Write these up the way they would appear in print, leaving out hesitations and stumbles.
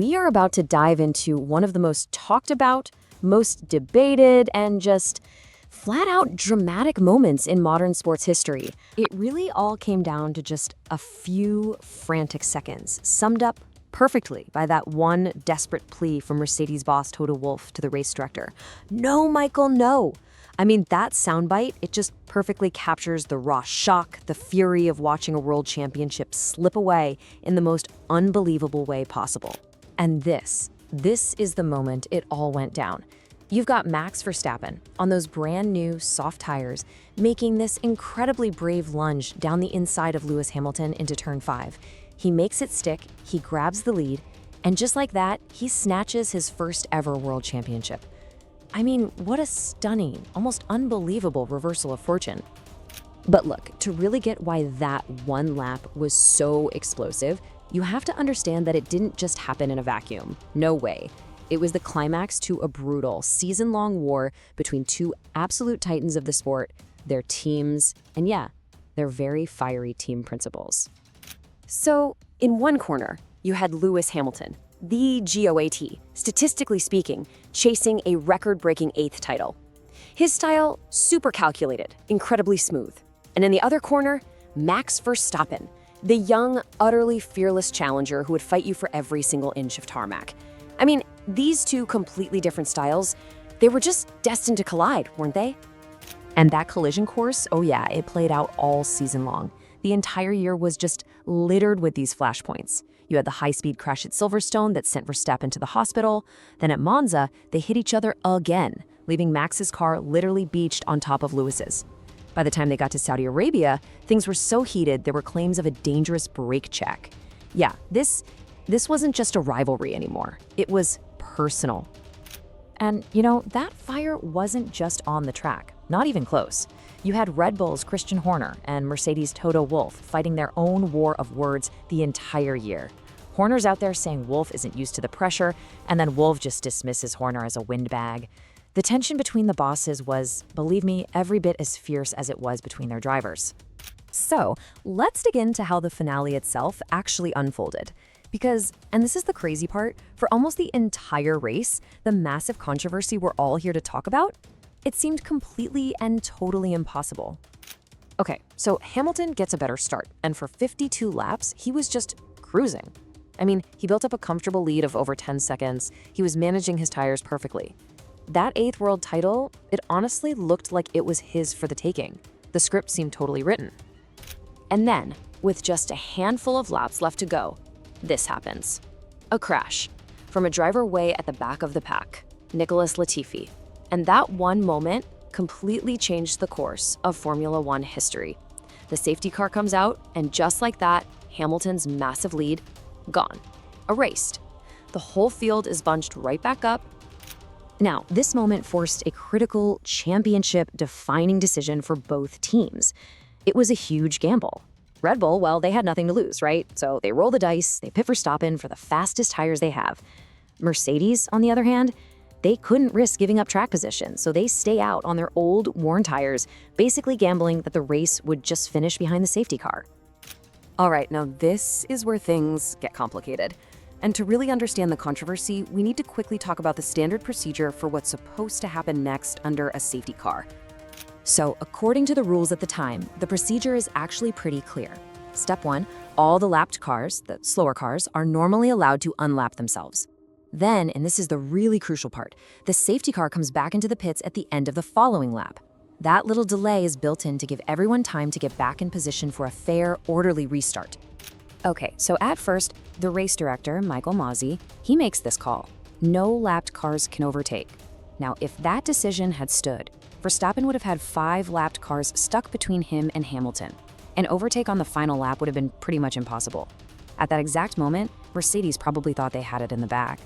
We are about to dive into one of the most talked about, most debated, and just flat out dramatic moments in modern sports history. It really all came down to just a few frantic seconds, summed up perfectly by that one desperate plea from Mercedes boss Toto Wolff to the race director. No, Michael, no. I mean, that soundbite, it just perfectly captures the raw shock, the fury of watching a world championship slip away in the most unbelievable way possible. And this is the moment it all went down. You've got Max Verstappen on those brand new soft tires making this incredibly brave lunge down the inside of Lewis Hamilton into turn 5. He makes it stick, he grabs the lead, and just like that, he snatches his first ever world championship. I mean, what a stunning, almost unbelievable reversal of fortune. But look, to really get why that one lap was so explosive, you have to understand that it didn't just happen in a vacuum. No way. It was the climax to a brutal, season-long war between two absolute titans of the sport, their teams, and yeah, their very fiery team principals. So, in one corner, you had Lewis Hamilton, the GOAT, statistically speaking, chasing a record-breaking 8th title. His style, super calculated, incredibly smooth. And in the other corner, Max Verstappen, the young, utterly fearless challenger who would fight you for every single inch of tarmac. I mean, these two completely different styles, they were just destined to collide, weren't they? And that collision course, oh yeah, it played out all season long. The entire year was just littered with these flashpoints. You had the high-speed crash at Silverstone that sent Verstappen to the hospital. Then at Monza, they hit each other again, leaving Max's car literally beached on top of Lewis's. By the time they got to Saudi Arabia, things were so heated there were claims of a dangerous brake check. Yeah, this wasn't just a rivalry anymore. It was personal. And, that fire wasn't just on the track, not even close. You had Red Bull's Christian Horner and Mercedes' Toto Wolff fighting their own war of words the entire year. Horner's out there saying Wolff isn't used to the pressure, and then Wolff just dismisses Horner as a windbag. The tension between the bosses was, believe me, every bit as fierce as it was between their drivers. So, let's dig into how the finale itself actually unfolded. Because, and this is the crazy part, for almost the entire race, the massive controversy we're all here to talk about, it seemed completely and totally impossible. Okay, so Hamilton gets a better start, and for 52 laps, he was just cruising. I mean, he built up a comfortable lead of over 10 seconds. He was managing his tires perfectly. That 8th world title, it honestly looked like it was his for the taking. The script seemed totally written. And then, with just a handful of laps left to go, this happens. A crash from a driver way at the back of the pack, Nicholas Latifi. And that one moment completely changed the course of Formula One history. The safety car comes out, and just like that, Hamilton's massive lead, gone, erased. The whole field is bunched right back up. Now, this moment forced a critical, championship-defining decision for both teams. It was a huge gamble. Red Bull, well, they had nothing to lose, right? So they roll the dice, they pit Verstappen for the fastest tires they have. Mercedes, on the other hand, they couldn't risk giving up track position, so they stay out on their old, worn tires, basically gambling that the race would just finish behind the safety car. All right, now this is where things get complicated. And to really understand the controversy, we need to quickly talk about the standard procedure for what's supposed to happen next under a safety car. So, according to the rules at the time, the procedure is actually pretty clear. Step 1, all the lapped cars, the slower cars, are normally allowed to unlap themselves. Then, and this is the really crucial part, the safety car comes back into the pits at the end of the following lap. That little delay is built in to give everyone time to get back in position for a fair, orderly restart. Okay, so at first, the race director, Michael Masi, he makes this call. No lapped cars can overtake. Now, if that decision had stood, Verstappen would have had 5 lapped cars stuck between him and Hamilton. An overtake on the final lap would have been pretty much impossible. At that exact moment, Mercedes probably thought they had it in the bag.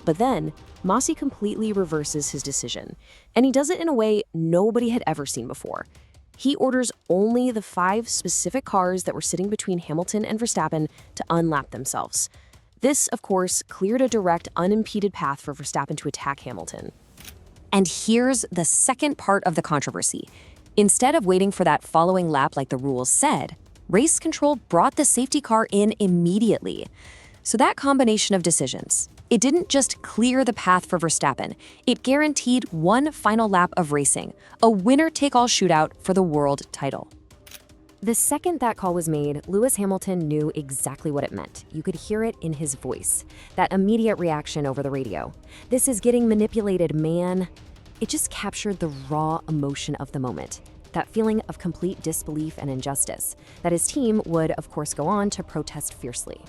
But then, Masi completely reverses his decision, and he does it in a way nobody had ever seen before. He orders only the 5 specific cars that were sitting between Hamilton and Verstappen to unlap themselves. This, of course, cleared a direct, unimpeded path for Verstappen to attack Hamilton. And here's the second part of the controversy. Instead of waiting for that following lap like the rules said, race control brought the safety car in immediately. So that combination of decisions, it didn't just clear the path for Verstappen, it guaranteed one final lap of racing, a winner-take-all shootout for the world title. The second that call was made, Lewis Hamilton knew exactly what it meant. You could hear it in his voice, that immediate reaction over the radio. "This is getting manipulated, man." It just captured the raw emotion of the moment, that feeling of complete disbelief and injustice, that his team would, of course, go on to protest fiercely.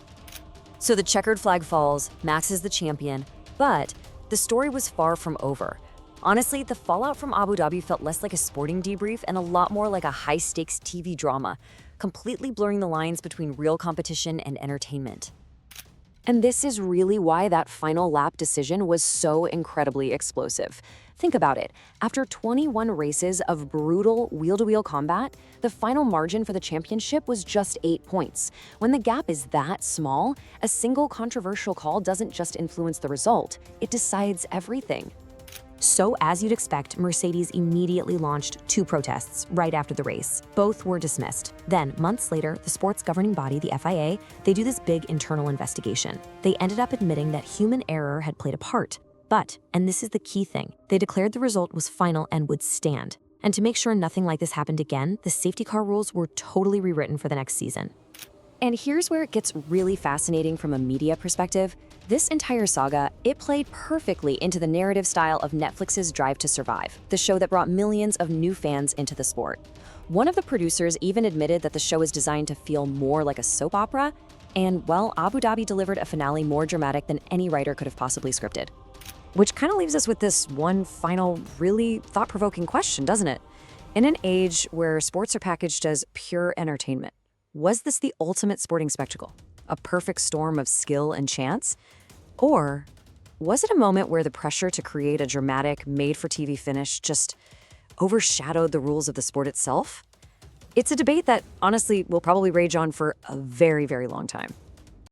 So the checkered flag falls, Max is the champion, but the story was far from over. Honestly, the fallout from Abu Dhabi felt less like a sporting debrief and a lot more like a high-stakes TV drama, completely blurring the lines between real competition and entertainment. And this is really why that final lap decision was so incredibly explosive. Think about it. After 21 races of brutal wheel-to-wheel combat, the final margin for the championship was just 8 points. When the gap is that small, a single controversial call doesn't just influence the result, it decides everything. So, as you'd expect, Mercedes immediately launched 2 protests right after the race. Both were dismissed. Then, months later, the sport's governing body, the FIA, they do this big internal investigation. They ended up admitting that human error had played a part. But, and this is the key thing, they declared the result was final and would stand. And to make sure nothing like this happened again, the safety car rules were totally rewritten for the next season. And here's where it gets really fascinating from a media perspective. This entire saga, it played perfectly into the narrative style of Netflix's Drive to Survive, the show that brought millions of new fans into the sport. One of the producers even admitted that the show is designed to feel more like a soap opera, and, well, Abu Dhabi delivered a finale more dramatic than any writer could have possibly scripted. Which kind of leaves us with this one final, really thought-provoking question, doesn't it? In an age where sports are packaged as pure entertainment, was this the ultimate sporting spectacle? A perfect storm of skill and chance? Or was it a moment where the pressure to create a dramatic, made-for-TV finish just overshadowed the rules of the sport itself? It's a debate that, honestly, will probably rage on for a very, very long time.